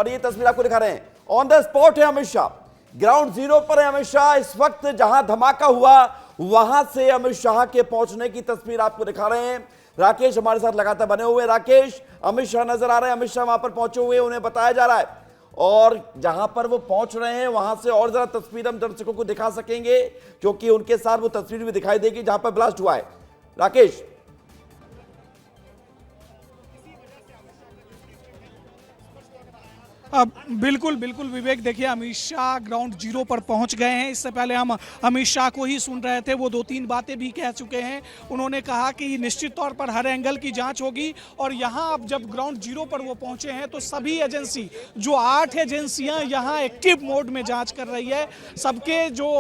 और ये तस्वीर आपको दिखा रहे हैं, ऑन द स्पॉट है अमित शाह, ग्राउंड जीरो पर है अमित शाह। इस वक्त जहां धमाका हुआ वहां से अमित शाह के पहुंचने की तस्वीर आपको दिखा रहे हैं। राकेश हमारे साथ लगातार बने हुए। राकेश, अमित शाह नजर आ रहे हैं, अमित शाह वहां पर पहुंचे हुए, उन्हें बताया जा रहा है, और जहां पर वो पहुंच रहे हैं वहां से और जरा तस्वीर हम दर्शकों को दिखा सकेंगे, क्योंकि उनके साथ वो तस्वीर भी दिखाई देगी जहां पर ब्लास्ट हुआ है। राकेश। बिल्कुल बिल्कुल विवेक, देखिए अमित शाह ग्राउंड जीरो पर पहुंच गए हैं। इससे पहले हम अमित शाह को ही सुन रहे थे, वो 2-3 बातें भी कह चुके हैं। उन्होंने कहा कि निश्चित तौर पर हर एंगल की जांच होगी, और यहां अब जब ग्राउंड जीरो पर वो पहुंचे हैं तो सभी एजेंसी, जो 8 एजेंसियां यहां एक्टिव मोड में जांच कर रही है, सबके जो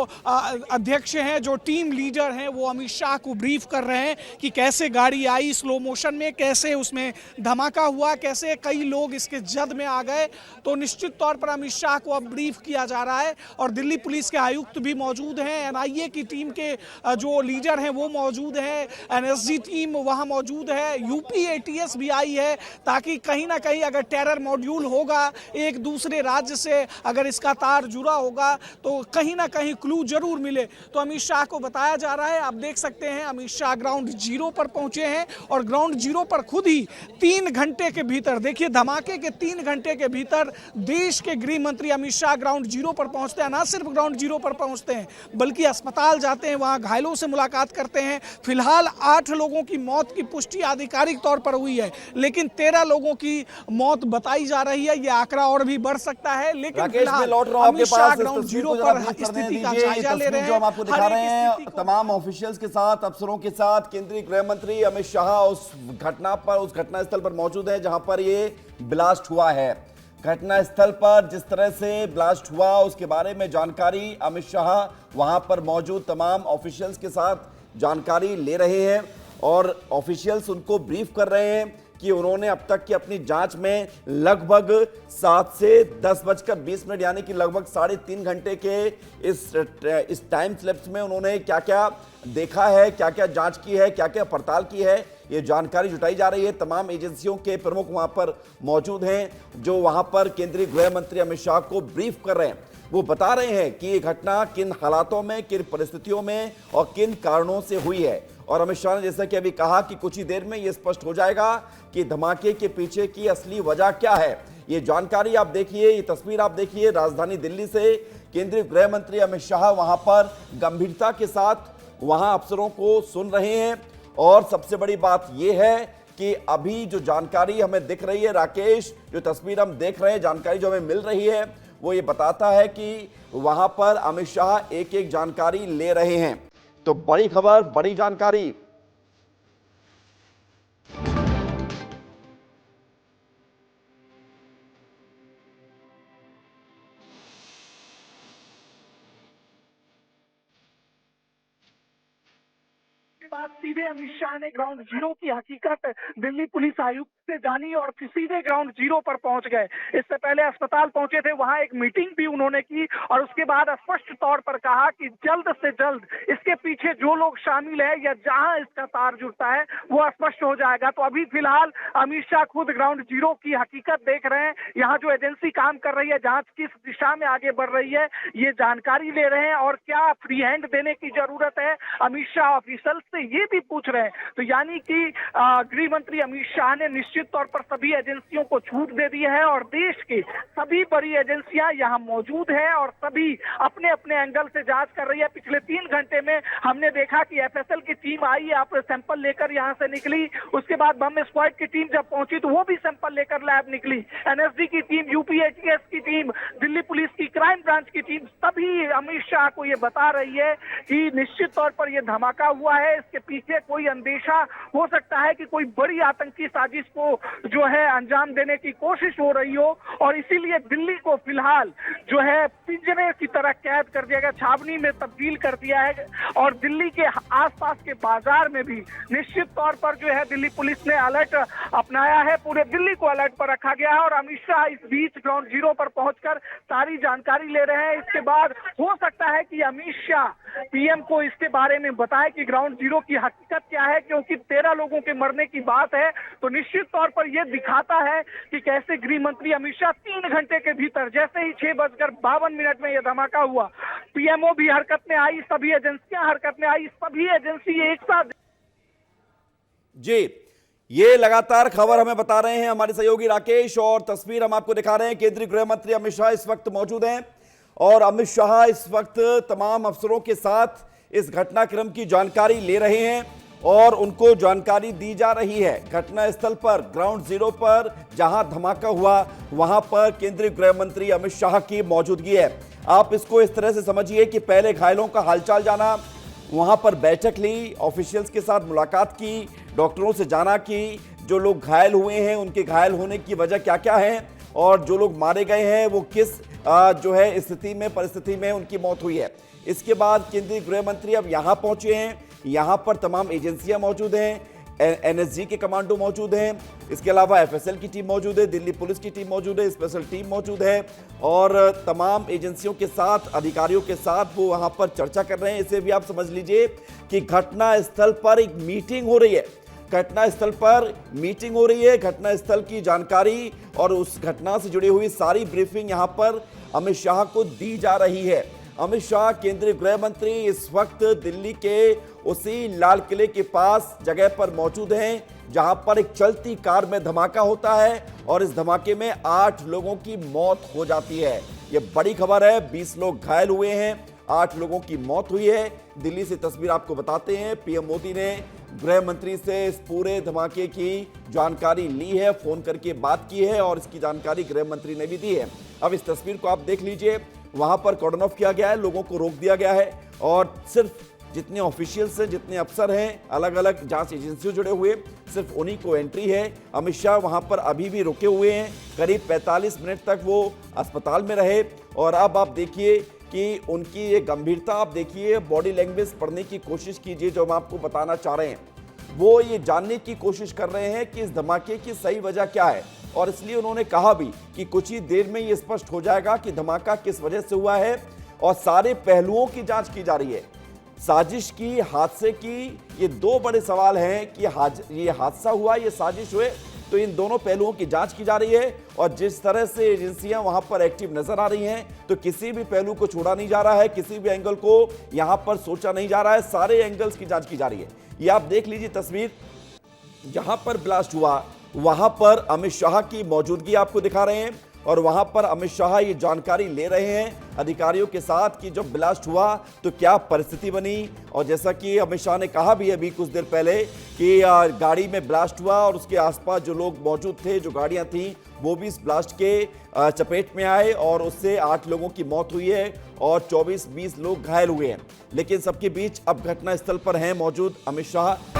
अध्यक्ष हैं, जो टीम लीडर हैं, वो अमित शाह को ब्रीफ कर रहे हैं कि कैसे गाड़ी आई स्लो मोशन में, कैसे उसमें धमाका हुआ, कैसे कई लोग इसके जद में आ गए। तो निश्चित तौर पर अमित शाह को अब ब्रीफ किया जा रहा है, और दिल्ली पुलिस के आयुक्त भी मौजूद हैं, एनआईए की टीम के जो लीडर हैं वो मौजूद हैं, एनएसजी टीम वहां मौजूद है, यूपी एटीएस भी आई है, ताकि कहीं ना कहीं अगर टेरर मॉड्यूल होगा एक दूसरे राज्य से, अगर इसका तार जुड़ा होगा तो कहीं ना कहीं क्लू जरूर मिले। तो अमित शाह को बताया जा रहा है। आप देख सकते हैं अमित शाह ग्राउंड जीरो पर पहुंचे हैं, और ग्राउंड जीरो पर खुद ही 3 घंटे के भीतर, देखिए धमाके के 3 घंटे के भीतर देश के गृह मंत्री अमित शाह ग्राउंड जीरो पर पहुंचते हैं। ना सिर्फ ग्राउंड जीरो पर पहुंचते हैं, बल्कि अस्पताल जाते हैं, वहां घायलों से मुलाकात करते हैं। फिलहाल 8 लोगों की मौत की पुष्टि आधिकारिक तौर पर हुई है, लेकिन 13 लोगों की मौत बताई जा रही है। यह आंकड़ा और भी बढ़ सकता है, लेकिन फिलहाल अमित शाह ग्राउंड जीरो पर स्थिति का जायजा ले रहे हैं। जो हम आपको दिखा रहे हैं तमाम ऑफिशियल्स के साथ, अफसरों के साथ, केंद्रीय गृह मंत्री अमित शाह उस घटना पर, उस घटनास्थल पर मौजूद है जहां पर ये ब्लास्ट हुआ है। घटना स्थल पर जिस तरह से ब्लास्ट हुआ उसके बारे में जानकारी अमित शाह वहां पर मौजूद तमाम ऑफिशियल्स के साथ जानकारी ले रहे हैं, और ऑफिशियल्स उनको ब्रीफ कर रहे हैं कि उन्होंने अब तक की अपनी जांच में लगभग 7 से 10:20 यानी कि लगभग 3.5 घंटे के इस टाइम स्लैप्स में उन्होंने क्या क्या देखा है, क्या क्या जांच की है, क्या क्या पड़ताल की है, ये जानकारी जुटाई जा रही है। तमाम एजेंसियों के प्रमुख वहां पर मौजूद हैं, जो वहां पर केंद्रीय गृह मंत्री अमित शाह को ब्रीफ कर रहे हैं। वो बता रहे हैं कि ये घटना किन हालातों में, किन परिस्थितियों में और किन कारणों से हुई है। और अमित शाह ने जैसा कि अभी कहा कि कुछ ही देर में ये स्पष्ट हो जाएगा कि धमाके के पीछे की असली वजह क्या है। ये जानकारी आप देखिए, ये तस्वीर आप देखिए, राजधानी दिल्ली से केंद्रीय गृह मंत्री अमित शाह वहां पर गंभीरता के साथ वहां अफसरों को सुन रहे हैं। और सबसे बड़ी बात यह है कि अभी जो जानकारी हमें दिख रही है, राकेश, जो तस्वीर हम देख रहे हैं, जानकारी जो हमें मिल रही है, वो ये बताता है कि वहां पर अमित शाह एक एक जानकारी ले रहे हैं। तो बड़ी खबर, बड़ी जानकारी। बात सीधे अमित शाह ने ग्राउंड जीरो की हकीकत दिल्ली पुलिस आयुक्त से जानी, और सीधे ग्राउंड जीरो पर पहुंच गए। इससे पहले अस्पताल पहुंचे थे, वहां एक मीटिंग भी उन्होंने की, और उसके बाद स्पष्ट तौर पर कहा कि जल्द से जल्द इसके पीछे जो लोग शामिल है या जहां इसका तार जुड़ता है वो स्पष्ट हो जाएगा। तो अभी फिलहाल अमित शाह खुद ग्राउंड जीरो की हकीकत देख रहे हैं, यहाँ जो एजेंसी काम कर रही है, जांच किस दिशा में आगे बढ़ रही है, ये जानकारी ले रहे हैं, और क्या फ्री हैंड देने की जरूरत है अमित शाह ऑफिसर से, ये भी पूछ रहे हैं। तो यानी कि गृह मंत्री अमित शाह ने निश्चित तौर पर सभी एजेंसियों को छूट दे दी है, और देश की सभी बड़ी एजेंसियां यहां मौजूद है, और सभी अपने अपने एंगल से जांच कर रही है। पिछले 3 घंटे में हमने देखा कि एफएसएल की टीम आई, आप सैंपल लेकर यहां से निकली, उसके बाद बम स्क्वाड की टीम जब पहुंची तो वो भी सैंपल लेकर लैब निकली, एनएसजी की टीम, यूपी एटीएस की टीम, दिल्ली पुलिस की क्राइम ब्रांच की टीम, सभी अमित शाह को ये बता रही है कि निश्चित तौर पर यह धमाका हुआ है, इसके पीछे कोई अंदेशा हो सकता है कि कोई बड़ी आतंकी साजिश को जो है अंजाम देने की कोशिश हो रही हो, और इसीलिए दिल्ली को फिलहाल जो है पिंजरे की तरह कैद कर दिया गया, छावनी में तब्दील कर दिया है। और दिल्ली के आसपास के बाजार में भी निश्चित तौर पर जो है दिल्ली पुलिस ने अलर्ट अपनाया है, पूरे दिल्ली को अलर्ट पर रखा गया है। और अमित शाह इस बीच ग्राउंड जीरो पर पहुंचकर सारी जानकारी ले रहे हैं। इसके बाद हो सकता है कि अमित शाह पीएम को इसके बारे में बताए कि ग्राउंड जीरो वीडियो की हकीकत क्या है, क्योंकि 13 लोगों के मरने की बात है तो निश्चित तौर पर यह दिखाता है कि कैसे गृह मंत्री अमित शाह 3 घंटे के भीतर, जैसे ही 6:52 में यह धमाका हुआ, पीएमओ भी हरकत में आई, सभी एजेंसियां हरकत में आई, सभी एजेंसी एक साथ। जी, ये लगातार खबर हमें बता रहे हैं हमारे सहयोगी राकेश, और तस्वीर हम आपको दिखा रहे हैं। केंद्रीय गृह मंत्री अमित शाह इस वक्त मौजूद हैं और अमित शाह इस वक्त तमाम अफसरों के साथ इस घटनाक्रम की जानकारी ले रहे हैं और उनको जानकारी दी जा रही है। घटनास्थल पर, ग्राउंड जीरो पर जहां धमाका हुआ, वहां पर केंद्रीय गृह मंत्री अमित शाह की मौजूदगी है। आप इसको इस तरह से समझिए कि पहले घायलों का हालचाल जाना, वहां पर बैठक ली, ऑफिशियल्स के साथ मुलाकात की, डॉक्टरों से जाना कि जो लोग घायल हुए हैं उनके घायल होने की वजह क्या क्या है और जो लोग मारे गए हैं वो किस जो है स्थिति में, परिस्थिति में उनकी मौत हुई है। इसके बाद केंद्रीय गृह मंत्री अब यहां पहुंचे हैं। यहां पर तमाम एजेंसियां मौजूद हैं, एनएसजी के कमांडो मौजूद हैं, इसके अलावा एफएसएल की टीम मौजूद है, दिल्ली पुलिस की टीम मौजूद है, स्पेशल टीम मौजूद है और तमाम एजेंसियों के साथ, अधिकारियों के साथ वो वहां पर चर्चा कर रहे हैं। इसे भी आप समझ लीजिए कि घटनास्थल पर एक मीटिंग हो रही है। घटनास्थल पर मीटिंग हो रही है, घटनास्थल की जानकारी और उस घटना से जुड़ी हुई सारी ब्रीफिंग यहां पर अमित शाह को दी जा रही है। अमित शाह केंद्रीय गृह मंत्री इस वक्त दिल्ली के उसी लाल किले के पास जगह पर मौजूद हैं जहां पर एक चलती कार में धमाका होता है और इस धमाके में 8 लोगों की मौत हो जाती है। यह बड़ी खबर है, 20 लोग घायल हुए हैं, 8 लोगों की मौत हुई है। दिल्ली से तस्वीर आपको बताते हैं। पीएम मोदी ने गृह मंत्री से इस पूरे धमाके की जानकारी ली है, फोन करके बात की है और इसकी जानकारी गृह मंत्री ने भी दी है। अब इस तस्वीर को आप देख लीजिए, वहां पर कॉर्डन ऑफ किया गया है, लोगों को रोक दिया गया है और सिर्फ जितने ऑफिशियल्स हैं, जितने अफसर हैं, अलग अलग जांच एजेंसियों जुड़े हुए, सिर्फ उन्हीं को एंट्री है। अमित शाह वहां पर अभी भी रुके हुए हैं, करीब 45 मिनट तक वो अस्पताल में रहे और अब आप देखिए कि उनकी ये गंभीरता आप देखिए, बॉडी लैंग्वेज पढ़ने की कोशिश कीजिए। जो हम आपको बताना चाह रहे हैं वो ये जानने की कोशिश कर रहे हैं कि इस धमाके की सही वजह क्या है और इसलिए उन्होंने कहा भी कि कुछ ही देर में ये स्पष्ट हो जाएगा कि धमाका किस वजह से हुआ है और सारे पहलुओं की जांच की जा रही है। साजिश की, हादसे की, ये 2 बड़े सवाल हैं कि ये हादसा हुआ, ये साजिश हुए, तो इन दोनों पहलुओं की जांच की जा रही है और जिस तरह से एजेंसियां वहां पर एक्टिव नजर आ रही हैं तो किसी भी पहलू को छोड़ा नहीं जा रहा है, किसी भी एंगल को यहां पर सोचा नहीं जा रहा है, सारे एंगल्स की जांच की जा रही है। ये आप देख लीजिए तस्वीर, जहां पर ब्लास्ट हुआ वहां पर अमित शाह की मौजूदगी आपको दिखा रहे हैं और वहां पर अमित शाह ये जानकारी ले रहे हैं अधिकारियों के साथ कि जब ब्लास्ट हुआ तो क्या परिस्थिति बनी। और जैसा कि अमित शाह ने कहा भी अभी कुछ देर पहले कि गाड़ी में ब्लास्ट हुआ और उसके आसपास जो लोग मौजूद थे, जो गाड़ियां थीं, वो भी इस ब्लास्ट के चपेट में आए और उससे 8 लोगों की मौत हुई है और 24-20 लोग घायल हुए हैं। लेकिन सबके बीच अब घटनास्थल पर हैं मौजूद अमित शाह।